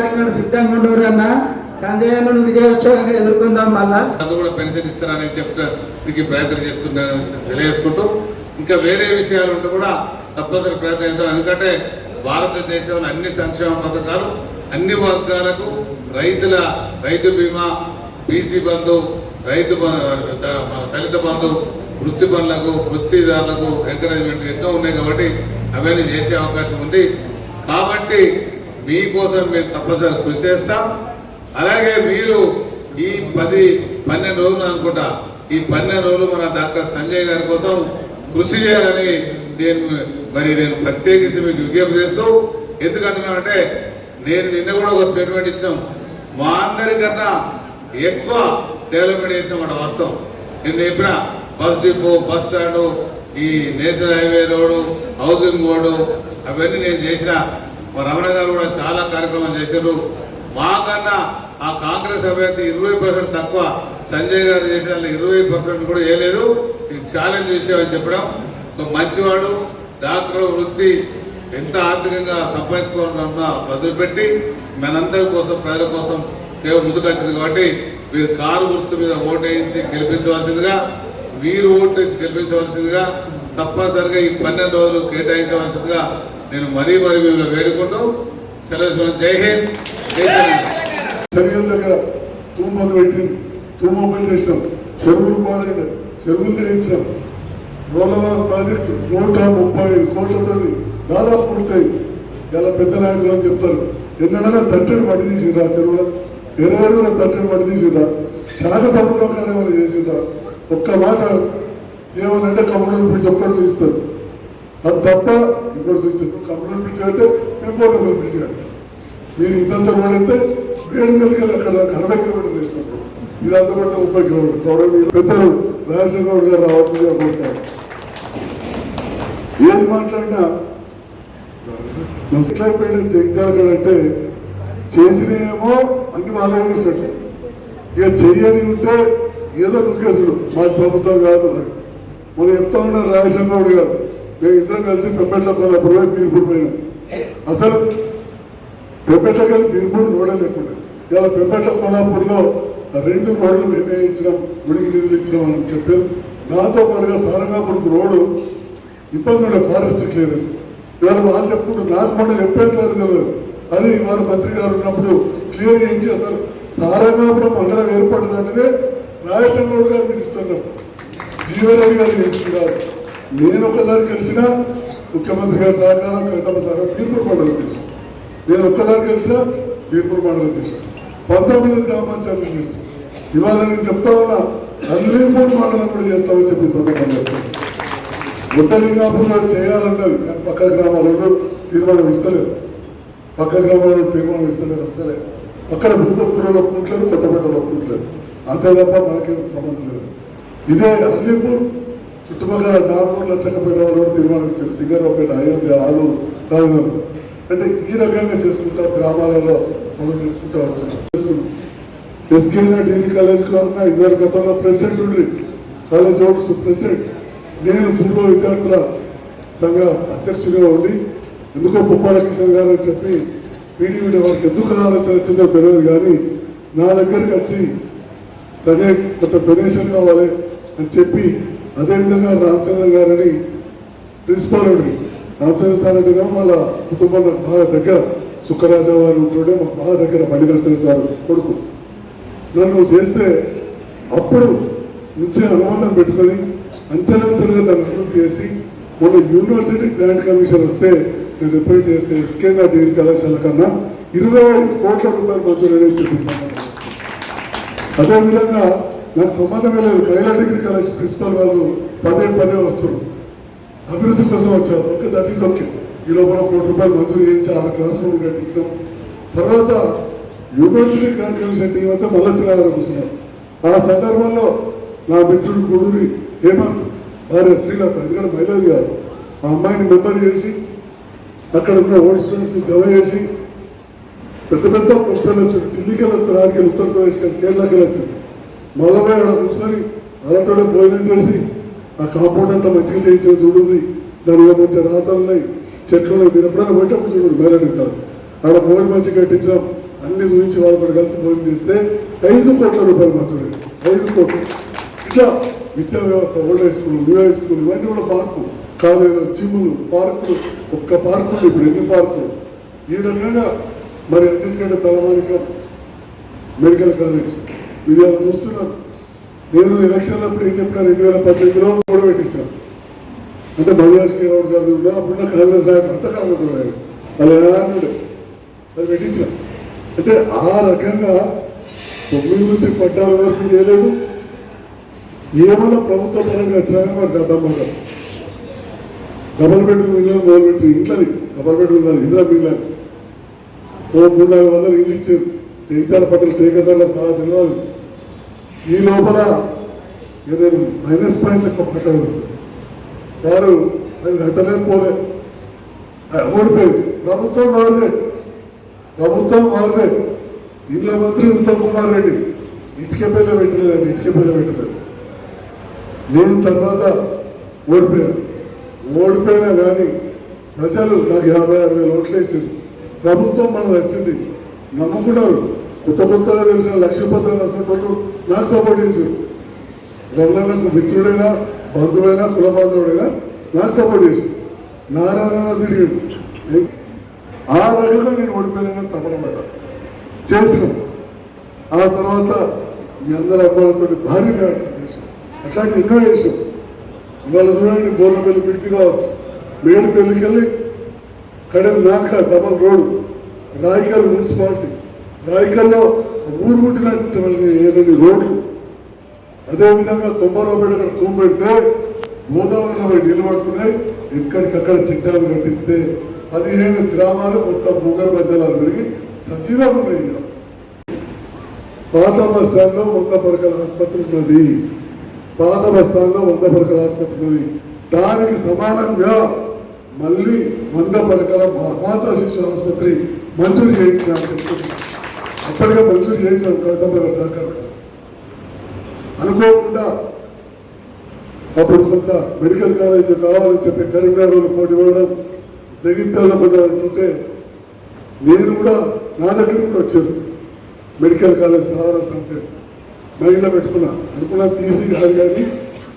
కార్యక్రమం సిద్ధంగా ఉండరు అన్న. సంజయ్ అన్న విజయోత్సవంగా ఎదుర్కొందాం. మళ్ళా కూడా పెన్షన్ ఇస్తారని చెప్తే ప్రయత్నం చేస్తున్నారని తెలియజేసుకుంటూ ఇంకా వేరే విషయాలు ఉంటే కూడా తప్పనిసరి ప్రయత్నం చేద్దాం. ఎందుకంటే భారతదేశంలో అన్ని సంక్షేమ పథకాలు అన్ని వర్గాలకు రైతు బీమా, బీసీ బంధు, దళిత బంధు, వృత్తి పనులకు, వృత్తిదారులకు ఎంకరేజ్మెంట్ ఎన్నో ఉన్నాయి. కాబట్టి అవన్నీ చేసే అవకాశం ఉంది. కాబట్టి మీకోసం మేము తప్పనిసరి కృషి చేస్తాం. అలాగే మీరు ఈ 10-12 రోజులు అనుకుంటా, ఈ 12 రోజులు మన డాక్టర్ సంజయ్ గారి కోసం కృషి చేయాలని నేను ప్రత్యేకించి మీకు విజ్ఞప్తి చేస్తూ, ఎందుకంటున్నానంటే నేను నిన్న కూడా ఒక స్టేట్మెంట్ ఇచ్చినాం. మా అందరికన్నా ఎక్కువ డెవలప్మెంట్ చేసినాం అన్న వాస్తవం. నిన్న చెప్పిన బస్ డిపో, బస్ స్టాండు, ఈ national highway road, housing board అవన్నీ నేను చేసిన. మా రమణ గారు కూడా చాలా కార్యక్రమాలు చేశారు. మాకన్నా ఆ కాంగ్రెస్ అభ్యర్థి 20% తక్కువ, సంజయ్ గారు చేసిన 20% కూడా వేయలేదు. ఇది ఛాలెంజ్ చేసేవని చెప్పడం. ఒక మంచివాడు, డాక్టర్ వృత్తి ఎంత ఆర్థికంగా సంపాదించుకోవాలన్నా వదిలిపెట్టి మనందరి కోసం, ప్రజల కోసం సేవ ముందుకొచ్చింది. కాబట్టి మీరు కారు గుర్తు మీద ఓటు వేయించి గెలిపించవలసిందిగా, మీరు ఓటు వేసి గెలిపించవలసిందిగా, తప్పనిసరిగా ఈ 12 రోజులు కేటాయించవలసిందిగా నేను మరీ మిమ్మల్ని వేడుకుంటూ సెలవు. జై హింద్, జై చెరువుల దగ్గర తూంబలు పెట్టింది, తూంబలు చేసాం, చెరువులు బాగా చెరువులు చేయించాం. రోలవారి ప్రాజెక్టు 135 కోట్లతో దాదాపు పూర్తయింది. ఇలా పెద్ద నాయకులు అని చెప్తారు. ఎన్నడైనా తట్టెడు మట్టి తీసిరా చెరువులో, 20 తట్టెడు మట్టి తీసిరా, శాఖ సముద్రం కానీ ఏమైనా చేసిరా. ఒక్క మాట ఏమనంటే కమ్యూనల్ పిలిచి ఒక్కరు చూస్తారు. అది తప్ప ఇప్పుడు చూసారు. కమ్యూనల్ పిలిచి అంటే మేము పోతే పిలిచి అంటే మీరు ఇంతంత రోడైతే 7 నెలలు అక్కడ 60 కిలోమీటర్లు చేసినప్పుడు ఇది అంతపడితే 30 కిలోమీటర్లు. గౌరవ పెద్దలు రాజశేఖర గారు రావాల్సిందిగా కోరుతారు. ఏది మాట్లాడినా నష్టపోయిన జగిత్యాలంటే చేసినేమో అన్ని వాళ్ళే చేసినట్టు, ఇక చెయ్యని ఉంటే ఏదో నొక్కేసుడు మా ప్రభుత్వం కాదు. మనం చెప్తా ఉన్నారు రాజశేఖర గారు, మేము ఇద్దరం కలిసి పెంపెట్ల కొన్నప్పుడు బీర్పూర్ పోయినాం. అసలు పెంపెట్ల కలిసి బీర్పూర్ రోడే లేకుండా ఇలా పెంపెట్ల కొల్లాపూర్లో 2 రోడ్లు మేమే ఇచ్చినాం, గుడికి నిధులు ఇచ్చినామని చెప్పారు. దాంతో పాటుగా సారంగాపూర్కి రోడ్డు ఇబ్బంది ఉండే ఫారెస్ట్ క్లియరెన్స్. ఇవాళ వాళ్ళు చెప్పుకుంటారు, నాకు మొన్న చెప్పేది తెలియదు. అది వారు మంత్రి గారు ఉన్నప్పుడు క్లియర్ చేయించేస్తారు. సారంగాపురం మండలం ఏర్పడుతుంటే రాజశేఖర గారు మినిస్టర్ జీవరెడ్డి గారు చేస్తున్నారు. నేను ఒకసారి కలిసిన ముఖ్యమంత్రి గారి సహకారం, కవితమ్మ సహకారం బీర్పూర్ మండలం చేశాను. నేను ఒక్కసారి కలిసిన బీర్పూర్ మండలం చేశాను. 19 గ్రామ పంచాయతీలు చేస్తాను. ఇవాళ నేను చెప్తా ఉన్నా అల్లీపూర్ మండలం కూడా చేస్తామని చెప్పి సందర్భంగా గుట్టలింగాపూర్లో చేయాలన్నది. కానీ పక్క గ్రామాలలో తీర్మానం ఇస్తలేదు, పక్క గ్రామాలలో తీర్మానం ఇస్తలేదు. వస్తలే పక్కన భూపత్పురంలో ఒప్పుకుంటలేదు, కొత్తపేటలో ఒప్పుకుంటలేదు. అంతే తప్ప మనకేం సంబంధం లేదు. ఇదే అల్లీపూర్ చుట్టుపక్కల 4 లచ్చకపేట వాళ్ళు కూడా తీర్మానం ఇచ్చారు. సింగారావుపేట, అయోధ్య, ఆలూరు, రాజధాని అంటే ఈ రకంగా చేసుకుంటా గ్రామాలలో మనం చేసుకుంటా వచ్చాం. ఎస్కేనా డిగ్రీ కాలేజ్లో అన్న ఇద్దరు గతంలో ప్రెసిడెంట్ ఉండి కాలేజ్ ఓట్స్ ప్రెసిడెంట్, నేను పూర్వ విద్యార్థుల సంఘ అధ్యక్షుడిగా ఉండి ఎందుకో పుప్పాల కిషన్ గారు అని చెప్పి పీడీవీ వారికి ఎందుకు ఆలోచన వచ్చిందో తెలియదు. కానీ నా దగ్గరికి వచ్చి సరే కొంత డొనేషన్ కావాలి అని చెప్పి, అదేవిధంగా రామచంద్ర గారని ప్రిన్సిపాల్ ఉండి, రామచంద్ర సార్ అంటే వాళ్ళ కుటుంబం బాగా దగ్గర, సుఖరాజా వారు ఉంటుండే మాకు బాగా దగ్గర, బండి నరసింహ సార్ కొడుకు. నన్ను చేస్తే అప్పుడు నుంచి అనుబంధం పెట్టుకొని అంచెలంచెలుగా దాన్ని అభివృద్ధి చేసి మొన్న యూనివర్సిటీ గ్రాంట్ కమిషన్ వస్తే నేను రిప్రజెంట్ చేస్తే ఎస్కేనా డిగ్రీ కళాశాల కన్నా 25 కోట్ల రూపాయలు మంజూరు చూపిస్తాను. అదేవిధంగా నాకు సంబంధమే లేదు, మహిళా డిగ్రీ కళాశాల ప్రిన్సిపల్ వాళ్ళు పదే వస్తున్నారు, అభివృద్ధి కోసం వచ్చారు. Okay, that is okay. ఈ లోపల 1 కోటి రూపాయలు మంజూరు చేయించి 6 క్లాస్ రూమ్ కట్టించాం. తర్వాత యూనివర్సిటీ గ్రాంట్ కమిషన్ టీం అంతా మల్లొచ్చినారు కూర్చున్నారు. ఆ సందర్భంలో నా మిత్రుడు కొడుని హేమంత్ భార్య శ్రీలత, ఎందుకంటే మహిళది కాదు, ఆ అమ్మాయిని మెంబర్ చేసి అక్కడ ఉన్న ఓల్డ్ స్టూడెంట్స్ జమ చేసి పెద్ద ప్రొఫెసర్లు వచ్చారు. ఢిల్లీకి వెళ్తారు, ఆడికి ఉత్తరప్రదేశ్ కానీ కేరళకి వెళ్ళొచ్చారు. మళ్ళీ ఆడ కూర్చొని వాళ్ళతోనే భోజనం చేసి ఆ కాంపౌండ్ అంతా మంచిగా చేయించేసి చూడండి, దానిలో మంచి రాతలున్నాయి, చెట్లు. మీరు ఎప్పుడైనా పోయేటప్పుడు చూడండి, మేరడి కాదు, ఆడ భోజనం మంచిగా కట్టించాం. అన్ని గురించి వాళ్ళతో కలిసి భోజనం చేస్తే 5 కోట్ల రూపాయలు మంజూరు 5 కోట్లు. ఇట్లా విద్యా వ్యవస్థ, old high school, new high school ఇవన్నీ కూడా పార్కు, కాలేజీలు, జిమ్లు, పార్కులు, ఒక్క పార్కులు ఇప్పుడు ఎన్ని పార్కులు. ఈ రకంగా మరి అన్నింటికంటే తలమానికం మెడికల్ కాలేజ్ ఇవాళ చూస్తున్నాను. నేను ఎలక్షన్ అప్పుడు ఏం చెప్పినా 2018లో కూడా పెట్టించాను. అంటే మధురాజ్ గౌడ్ గారు కూడా అప్పుడున్న కాంగ్రెస్ నాయకుడు, అంత కాంగ్రెస్ నాయకుడు అలా ఎలాంటి అది పెట్టించాను. అంటే ఆ రకంగా 9 నుంచి 14 వరకు చేయలేదు. ఏమైనా ప్రభుత్వ పరంగా వచ్చినా మరి డబ్బులు డబల్ బెడ్రూమ్ ఇల్లు మొదలుపెట్టి ఇంట్లోని డబల్ బెడ్రూమ్ కాదు, ఇందిరా మిగిలిన ఓ 300-400 ఇల్లు ఇచ్చారు. జైతాల పట్ల టేకదారులకు బాగా తెలియదు. ఈ లోపల నేను మైనస్ పాయింట్ లెక్క మాట్లాడాల్సింది. వారు అవి వెంటనే పోలే, ఓడిపోయింది. ప్రభుత్వం వారిదే. ఇళ్ళ మంత్రి ఉత్తమ్ కుమార్ రెడ్డి ఇటుక పిల్ల పెట్టలేదు. నేను తర్వాత ఓడిపోయినా కానీ ప్రజలు నాకు 56,000 ఓట్లు వేసింది. ప్రభుత్వం మనకు వచ్చింది, నమ్ముకున్నారు. కొత్తగా తెలిసిన 1,10,000 అసలు నాకు సపోర్ట్ చేశారు. రమణకు మిత్రుడైనా, బంధువైనా, కుల బాంధవుడైనా నాకు సపోర్ట్ చేశారు. నారాయణ తిరిగి ఆ రకంగా నేను ఓడిపోయినా తప్పనమాట చేసినాం. ఆ తర్వాత మీ అందరి అబ్బాయిలతో భారీ ప్రయాణం చేశాం. అట్లాంటి ఎన్నో చేసాం. ఇవాళ చూడండి, బోర్లపల్లి బ్రిడ్జి కావచ్చు, మేడిపల్లికి వెళ్ళి కడెం దాకా డబల్ రోడ్డు, రాయికల్ మున్సిపాలిటీ, రాయికల్లో ఊరు పుట్టినటువంటి రోడ్లు. అదేవిధంగా 90 రూపాయలు అక్కడ తూము పెడితే గోదావరిలో నీళ్ళు పడుతున్నాయి. ఎక్కడికక్కడ చిట్టాలు కట్టిస్తే 15 గ్రామాలు మొత్తం భూగర్భ జలాలు పెరిగి సజీవంగా ఉన్నాయి. పాత బస్ స్టాండ్లో 100 పడకల ఆసుపత్రి ఉన్నది. దానికి సమానంగా మళ్ళీ 100 పడకల మాతా శిశు ఆసుపత్రి మంజూరు చేయించాలని చెప్తున్నాను. అప్పటిగా మంజూరు చేయించాను కవితమ్మ సహకారం. అనుకోకుండా అప్పుడు కొంత మెడికల్ కాలేజ్ కావాలని చెప్పి కరీంనగర్లో పోటీ పడడం, జగిత్యాలలో పొందాలంటుంటే నేను కూడా నా దగ్గర కూడా వచ్చాను. మెడికల్ కాలేజ్ సాధారణ సంస్థ మైండ్లో అనుకున్నా తీసి కాదు. కానీ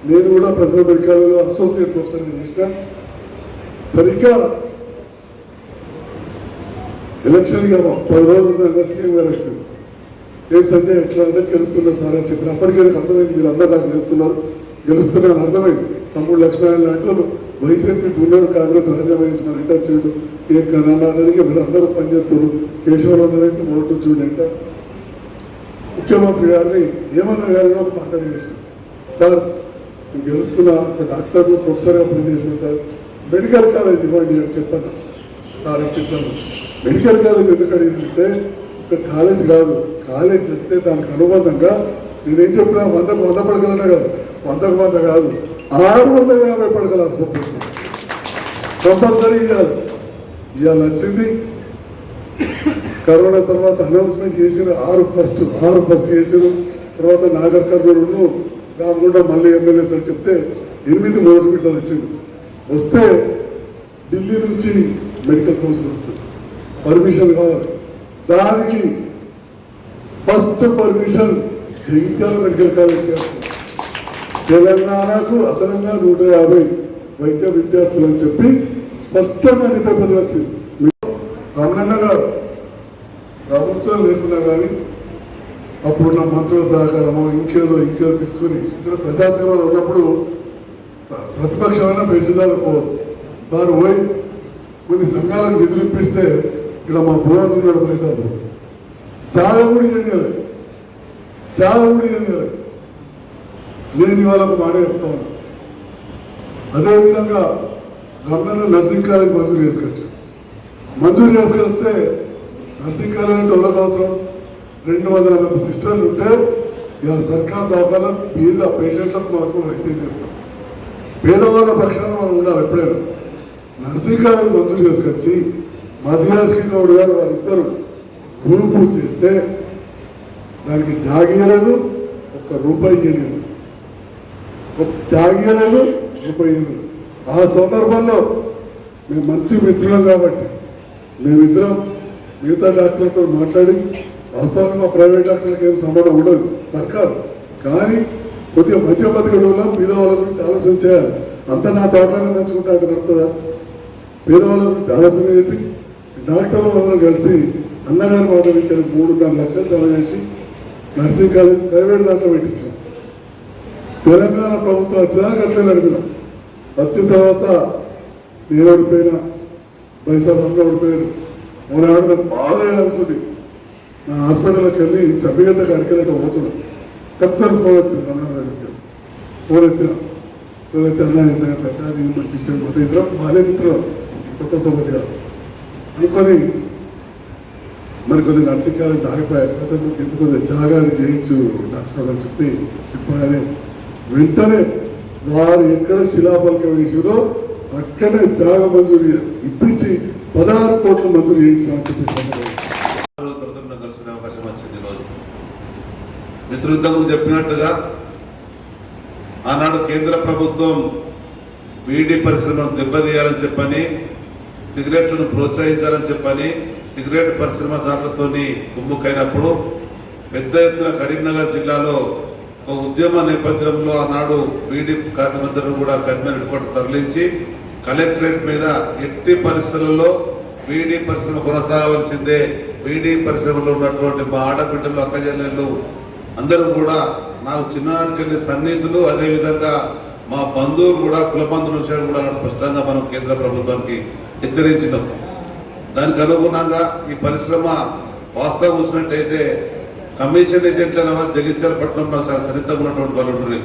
నేను కూడా ప్రతిభ మెడికల్ కాలేజ్లో అసోసియేట్ ప్రొఫెసర్గా చేసిన. సరిగ్గా ఎలక్షన్గా 10 రోజులు ఉన్న సీఎం గారు వచ్చింది. ఏం సంజయ్ ఎట్లా అంటే గెలుస్తున్నా సార్ అని చెప్పిన. అప్పటికే నాకు అర్థమైంది, మీరు అందరూ నాకు చేస్తున్నారు, గెలుస్తున్నాను అర్థమైంది. తమ్ముడు లక్ష్మణ్ లాంటి వైసీపీ ఉన్నారు, కాంగ్రెస్ రాజ్యమహేష్ మరి ఇంటర్ చేయడం ఏం కన్నానికి మీరు అందరూ పనిచేస్తున్నారు. కేశవరావు అయితే ఓటు చూడండి. ముఖ్యమంత్రి గారిని ఏమన్నా గారిని ఒక మాట్లాడి చేశాను. సార్ నేను గెలుస్తున్నా, ఒక డాక్టర్ ప్రొఫెసర్గా పనిచేసాను సార్, మెడికల్ కాలేజ్ ఇవ్వండి అని చెప్పాను. సార్ చెప్పాను, మెడికల్ కాలేజ్ ఎందుకు అడిగిందంటే ఒక కాలేజ్ కాదు, కాలేజ్ చేస్తే దానికి అనుబంధంగా నేనేం చెప్పినా 100 పడగలనే కాదు, 100 కాదు 650 పడగల ఆసుపత్రి కంపల్సరీ ఇవ్వాలి. ఇవాళ వచ్చింది. కరోనా తర్వాత అనౌన్స్మెంట్ చేసిన 6 ఫస్ట్ చేసారు. తర్వాత నాగర్ కర్నూలు రామగుండ మళ్ళీ ఎమ్మెల్యే సార్ చెప్తే 8 మొదటి విడతలు వచ్చింది. వస్తే ఢిల్లీ నుంచి మెడికల్ కౌన్సిల్ వస్తుంది, పర్మిషన్ కావాలి. దానికి first permission Jagtial medical college చేస్తుంది. తెలంగాణకు అదనంగా 150 వైద్య విద్యార్థులు అని చెప్పి స్పష్టంగా పేపర్లు వచ్చింది. రమణన్న గారు ప్రభుత్వం లేకున్నా కానీ అప్పుడున్న మంత్రుల సహకారము ఇంకేదో తీసుకుని ఇక్కడ ప్రజాసేవలు ఉన్నప్పుడు ప్రతిపక్షమైన పేషెంటాలు పోదు. వారు పోయి కొన్ని సంఘాలకు నిధులు ఇప్పిస్తే ఇక్కడ మా భూమి ఉన్నాడు బయట చాలా కూడా చేయలేదు. నేను వాళ్ళకు మాట చెప్తా ఉన్నా. అదేవిధంగా గవర్నర్ నర్సింగ్ కాలేజ్ మంజూరు చేసుకొస్తే నర్సింగ్ కాలేజ్ అంటే ఎవరికి అవసరం? 200 మంది సిస్టర్లు ఉంటే ఇవాళ సర్కార్ దవాఖాన పేద పేషెంట్లకు మనకు వైద్యం చేస్తాం. పేదవాళ్ళ పక్షాన మనం ఉండాలి. ఎప్పుడైనా నర్సింగ్ కాలేజ్ మంజూరు చేసుకొచ్చి మధురాజ్ గౌడ్ గారు వారిద్దరు భూమి పూజ చేస్తే దానికి జాగీయలేదు, ₹1 ఇవ్వలేదు. జాగీయలేదు, ₹1 ఇవ్వలేదు. ఆ సందర్భంలో మేము మంచి మిత్రులం కాబట్టి మేమిద్దరం మిగతా డాక్టర్లతో మాట్లాడి వాస్తవానికి మా ప్రైవేట్ డాక్టర్లకు ఏం సంబంధం ఉండదు సర్కారు, కానీ కొద్దిగా మధ్య బతికడం వల్ల పేదవాళ్ళ గురించి ఆలోచన చేయాలి. అంతా నా దవాఖాన పెంచుకుంటే అక్కడ నడుతుందా? పేదవాళ్ళ గురించి ఆలోచన చేసి డాక్టర్లు అందరూ కలిసి అన్నగారి మాట వింటారు 3.5 లక్షలు జమ చేసి నర్సింగ్ కాలేజ్ ప్రైవేట్ దాంట్లో పెట్టించాం. తెలంగాణ ప్రభుత్వం వచ్చేదాకా అట్లే నడిపినాం. వచ్చిన తర్వాత నేను ఓడిపోయినా, బైసాబ్ అందరూ ఓడిపోయారు. మూడు నాకు బాగా అనుకుంది. నా హాస్పిటల్కి వెళ్ళి చబ్బిగడ్డకి అడిగినట్టు పోతున్నాను. తక్కువ ఫోన్ వచ్చింది అన్న దగ్గరికి. ఫోన్ ఎత్తి అన్న సంగతి అంటే అది మంచి ఇచ్చాడు. ఇద్దరం బాల్య మిత్రులు, కొత్త సోమతి కాదు అనుకొని మరి కొద్దిగా నర్సింగ్ కాలేజ్ ఆగిపోయాయి. కొద్దిగా జాగాది చేయించు డాక్టర్ సార్ అని చెప్పగానే వెంటనే వారు ఎక్కడ శిలాఫలకం వేసారో అక్కడే జాగ మంజూరు ఇప్పించి 16 కోట్లు మంజూరు చేయించామని చెప్పేసి కలిసిన అవకాశం వచ్చింది. ఈరోజు మిత్రులు ఇంతకుముందు చెప్పినట్టుగా ఆనాడు కేంద్ర ప్రభుత్వం బీడీ పరిశ్రమను దెబ్బతీయాలని చెప్పని, సిగరెట్లను ప్రోత్సహించాలని చెప్పని సిగరెట్ పరిశ్రమదారులతో కుమ్ముకైనప్పుడు పెద్ద ఎత్తున కరీంనగర్ జిల్లాలో ఒక ఉద్యమ నేపథ్యంలో ఆనాడు బీడీ కార్మికులందరూ కూడా కరీంనగర్ హెడ్ క్వార్టర్ తరలించి కలెక్టరేట్ మీద ఎట్టి పరిస్థితులలో బీడీ పరిశ్రమ కొనసాగవలసిందే, బీడీ పరిశ్రమలో ఉన్నటువంటి మా ఆడబిడ్డలు అక్కజల్లు అందరూ కూడా నాకు చిన్ననాటికెళ్ళి సన్నిహితులు, అదేవిధంగా మా బంధువులు కూడా కుల బంధువుల విషయాలు కూడా స్పష్టంగా మనం కేంద్ర ప్రభుత్వానికి హెచ్చరించినాం. దానికి అనుగుణంగా ఈ పరిశ్రమ వాస్తవం చూసినట్టయితే కమిషన్ ఏజెంట్లు అనే వాళ్ళు జగిత్యాల పట్టణంలో చాలా సన్నిహితంగా ఉన్నటువంటి వాళ్ళు ఉంటారు.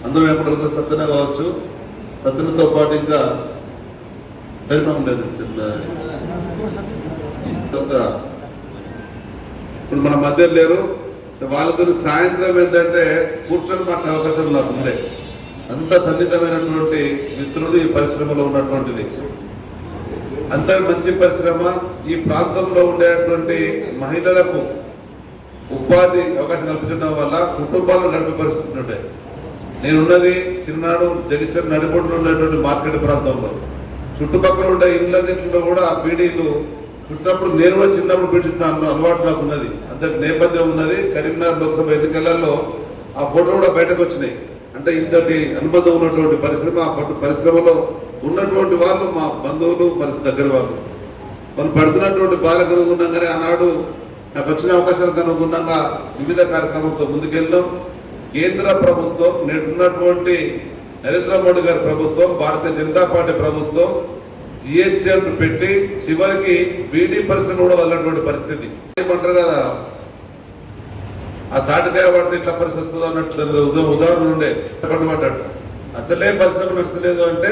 అందులో ఎప్పుడు సత్యన కావచ్చు, సత్యనతో పాటు ఇంకా చరిత్ర ఉండేది. ఇప్పుడు మన మధ్య లేరు. వాళ్ళతో సాయంత్రం ఏంటంటే కూర్చొని మాట్లాడే అవకాశం నాకు ఉండే. అంత సన్నిహితమైనటువంటి మిత్రుడు ఈ పరిశ్రమలో ఉన్నటువంటిది. అంత మంచి పరిశ్రమ. ఈ ప్రాంతంలో ఉండేటువంటి మహిళలకు ఉపాధి అవకాశం కల్పించడం వల్ల కుటుంబాలను నడిపే పరిస్థితి ఉండే. నేనున్నది చిన్ననాడు జగిత్యాల నడిబొడ్డులో ఉండేటువంటి మార్కెట్ ప్రాంతంలో. చుట్టుపక్కల ఉండే ఇళ్ళన్నింటిలో కూడా బీడీలు చుట్టినప్పుడు నేను కూడా చిన్నప్పుడు బీడీ అలవాటు నాకు ఉన్నది, అంత నేపథ్యం ఉన్నది. కరీంనగర్ లోక్సభ ఎన్నికలలో ఆ ఫోటో కూడా బయటకు వచ్చినాయి. అంటే ఇంతటి అనుబంధం ఉన్నటువంటి పరిశ్రమ, ఆ పరిశ్రమలో ఉన్నటువంటి వాళ్ళు మా బంధువులు, దగ్గర వాళ్ళు పడుతున్నటువంటి బాధకు అనుగుణంగానే ఆనాడు నాకు వచ్చిన అవకాశాలకు అనుగుణంగా వివిధ కార్యక్రమాలతో ముందుకెళ్ళాం. కేంద్ర ప్రభుత్వం, నేడున్నటువంటి నరేంద్ర మోడీ గారి ప్రభుత్వం, భారతీయ జనతా పార్టీ ప్రభుత్వం జిఎస్టీ అంటూ పెట్టి చివరికి బీడీ పరిశ్రమ కూడా వెళ్ళినటువంటి పరిస్థితి. ఏమంటారు కదా, ఆ తాటికాయ పడితే ఇట్లా పరిస్థితి వస్తుందో అన్నట్టు ఉదాహరణ ఉండే పట్టుబడ్డాడు. అసలే పరిశ్రమ నచ్చలేదు అంటే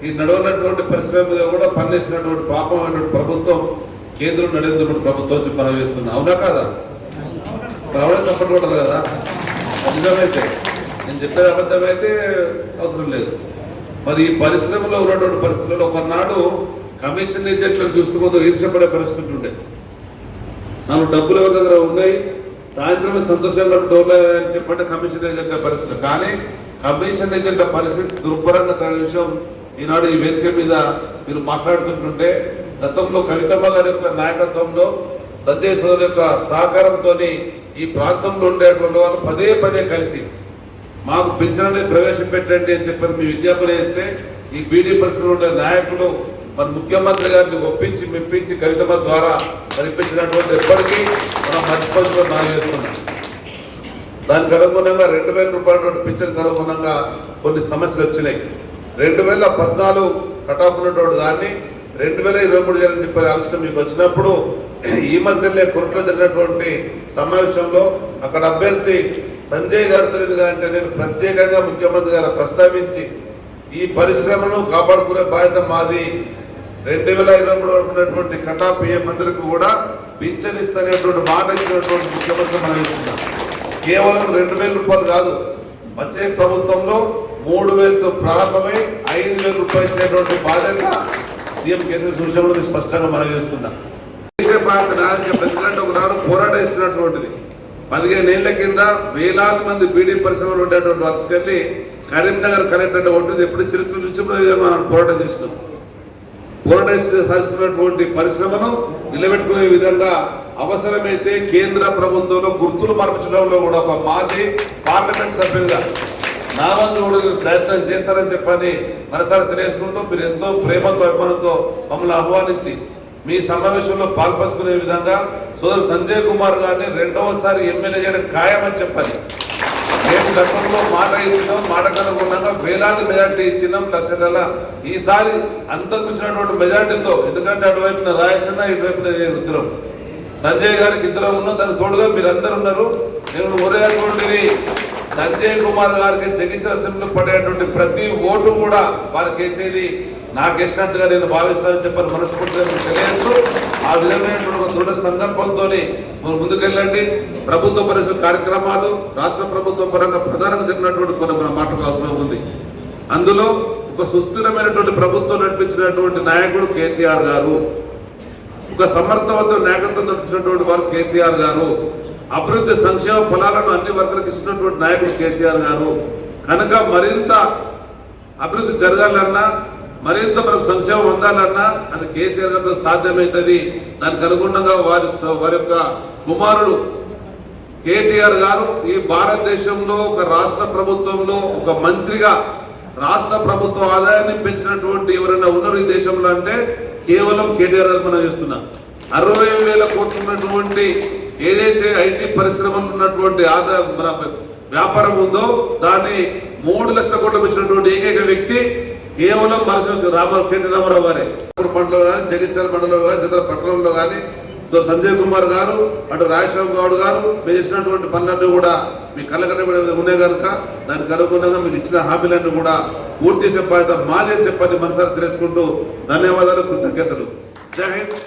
ఈ నడవనటువంటి పరిశ్రమ మీద కూడా పనిచేసినటువంటి పాపమైనటువంటి ప్రభుత్వం కేంద్రం నరేంద్ర మోడీ ప్రభుత్వం పనిచేస్తున్నా. అవునా కాదా? రావడం సపోర్ట్ కొట్టాలి కదా. నిజమైతే నేను చెప్పేది అబద్ధమైతే అవసరం లేదు. మరి ఈ పరిశ్రమలో ఉన్నటువంటి పరిస్థితుల్లో ఒకనాడు కమిషన్ ఏజెంట్లను చూస్తూ కొందరు ఈర్ష్యపడే పరిస్థితి ఉండే. నాకు డబ్బులు ఎవరి దగ్గర ఉన్నాయి, సాయంత్రం సంతోషంగా డోర్లు అని చెప్పంటే కమిషన్ ఏజెంట్ల పరిస్థితి. కానీ కమిషన్ ఏజెంట్ల పరిస్థితి దుర్భరంగా తన విషయం ఈనాడు ఈ వేదిక మీద మీరు మాట్లాడుతుంటుంటే, గతంలో కవితమ్మ గారి యొక్క నాయకత్వంలో, సంజయ్ సోదరు యొక్క సహకారంతో ఈ ప్రాంతంలో ఉండేటువంటి వాళ్ళు పదే పదే కలిసి మాకు పింఛన్ అనేది ప్రవేశపెట్టండి అని చెప్పని మీ విజ్ఞాపన చేస్తే ఈ బీడీ పరిశ్రమలో ఉండే నాయకులు మన ముఖ్యమంత్రి గారిని ఒప్పించి మెప్పించి కవితమ్మ ద్వారా కనిపించినటువంటి ఎప్పటికీ మనం మర్చిపోతున్న నాకు చేస్తున్నాం. దానికి అనుగుణంగా 2000 రూపాయల పింఛన్కి అనుగుణంగా కొన్ని సమస్యలు వచ్చినాయి. 2014 కట్ ఆఫ్ ఉన్నటువంటి దాన్ని 2023 చేయాలని చెప్పి ఆలోచన మీకు వచ్చినప్పుడు ఈ మధ్యనే కొరట్లో జరిగినటువంటి సమావేశంలో అక్కడ అభ్యర్థి సంజయ్ గారు తెలియదుగా అంటే నేను ప్రత్యేకంగా ముఖ్యమంత్రి గారు ప్రస్తావించి ఈ పరిశ్రమను కాపాడుకునే బాధ్యత మాది, 2023 వరకు ఉన్నటువంటి కటాఫ్ మంత్రికి కూడా పింఛన్ ఇస్తనేటువంటి మాట ఇచ్చినటువంటి ముఖ్యమంత్రి మనం ఇస్తున్నాం. కేవలం 2000 రూపాయలు కాదు, వచ్చే ప్రభుత్వంలో 3000తో ప్రారంభమై 5000 రూపాయలు ఇచ్చేటువంటి బాధ్యత సీఎం కేసీఆర్ సూచనలు స్పష్టంగా మనం చేస్తున్నాం. ప్రెసిడెంట్ ఒకనాడు పోరాటం ఇస్తున్నటువంటిది 15 ఏళ్ల కింద వేలాది మంది బీడీ పరిశ్రమలు ఉండేటువంటి వాళ్ళకి కరీంనగర్ కలెక్టర్ ఒకటి ఎప్పుడు చరిత్ర నుంచి మనం పోరాటం చేసినాం. పోరాటేసి సాధించుకున్నటువంటి పరిశ్రమను నిలబెట్టుకునే విధంగా అవసరమైతే కేంద్ర ప్రభుత్వంలో గుర్తులు మార్పించడంలో కూడా ఒక మాజీ పార్లమెంట్ సభ్యులుగా నా వంతు కూడా మీరు ప్రయత్నం చేస్తారని చెప్పని మనసారి తెలియజేసుకుంటూ మీరు ఎంతో ప్రేమతో అభిమానంతో మమ్మల్ని ఆహ్వానించి మీ సమావేశంలో పాల్పంచుకునే విధంగా సోదరు సంజయ్ కుమార్ గారిని రెండవసారి ఎమ్మెల్యే చేయడం ఖాయమని చెప్పని మేము గతంలో మాట ఇచ్చినాం, మాటకు అనుగుణంగా వేలాది మెజార్టీ ఇచ్చినాం లక్షల. ఈసారి అంతకుమించినటువంటి మెజార్టీతో, ఎందుకంటే అటువైపున రాయచన్న ఇటువైపున నేను ఇద్దరం, సంజయ్ గారికి ఇద్దరం ఉన్నాం, దానికి తోడుగా మీరందరూ ఉన్నారు. నేను ఒరేటువంటి సంజయ్ కుమార్ గారికి జగిత్యాల అసెంబ్లీలో పడేటువంటి ప్రతి ఓటు కూడా వారికి వేసేది నాకు వేసినట్టుగా నేను భావిస్తానని చెప్పని మనస్ఫూర్తిగా తెలియజేస్తూ ఆ విధమైనటువంటి ఒక దృఢ సంకల్పంతో ముందుకెళ్ళండి. ప్రభుత్వ పరిషత్ కార్యక్రమాలు రాష్ట్ర ప్రభుత్వం పరంగా ప్రధానంగా జరిగినటువంటి కొన్ని మన మాటకు అవసరం ఉంది. అందులో ఒక సుస్థిరమైనటువంటి ప్రభుత్వం నడిపించినటువంటి నాయకుడు కేసీఆర్ గారు, ఒక సమర్థవంతమైన నాయకత్వం నడిపించినటువంటి వారు కేసీఆర్ గారు, అభివృద్ధి సంక్షేమ ఫలాలను అన్ని వర్గాలకు ఇచ్చినటువంటి నాయకుడు కేసీఆర్ గారు. కనుక మరింత అభివృద్ధి జరగాలన్నా, మరింత మనకు సంక్షేమం అందాలన్నా అది కేసీఆర్ గారితో సాధ్యమవుతుంది. దానికి అనుగుణంగా వారి యొక్క కుమారుడు కేటీఆర్ గారు ఈ భారతదేశంలో ఒక రాష్ట్ర ప్రభుత్వంలో ఒక మంత్రిగా రాష్ట్ర ప్రభుత్వ ఆదాయాన్ని పెంచినటువంటి ఎవరైనా ఉన్నారు ఈ దేశంలో అంటే కేవలం కేటీఆర్ గారు మనం చేస్తున్నాం. 60,000 కోట్లు ఉన్నటువంటి ఏదైతే ఐటీ పరిశ్రమలు ఉన్నటువంటి మన వ్యాపారం ఉందో దాన్ని 3 లక్షల కోట్లు పెంచినటువంటి ఏకైక వ్యక్తి కేవలం కేటీ రామారావు గారే. మండలంలో కానీ, జగిత్యాల మండలంలో కానీ, చిత్ర పట్టణంలో కానీ సంజయ్ కుమార్ గారు, అటు రాజశేఖర్ గౌడ్ గారు మీరు చేసినటువంటి పనులన్నీ కూడా మీ కళ్ళకట్ట ఉన్నాయి కనుక దానికి అనుగుణంగా మీకు ఇచ్చిన హామీలన్నీ కూడా పూర్తి చేసే బాధ్యత మాదే చెప్పని మనసారి తెలుసుకుంటూ ధన్యవాదాలు, కృతజ్ఞతలు. జై హింద్.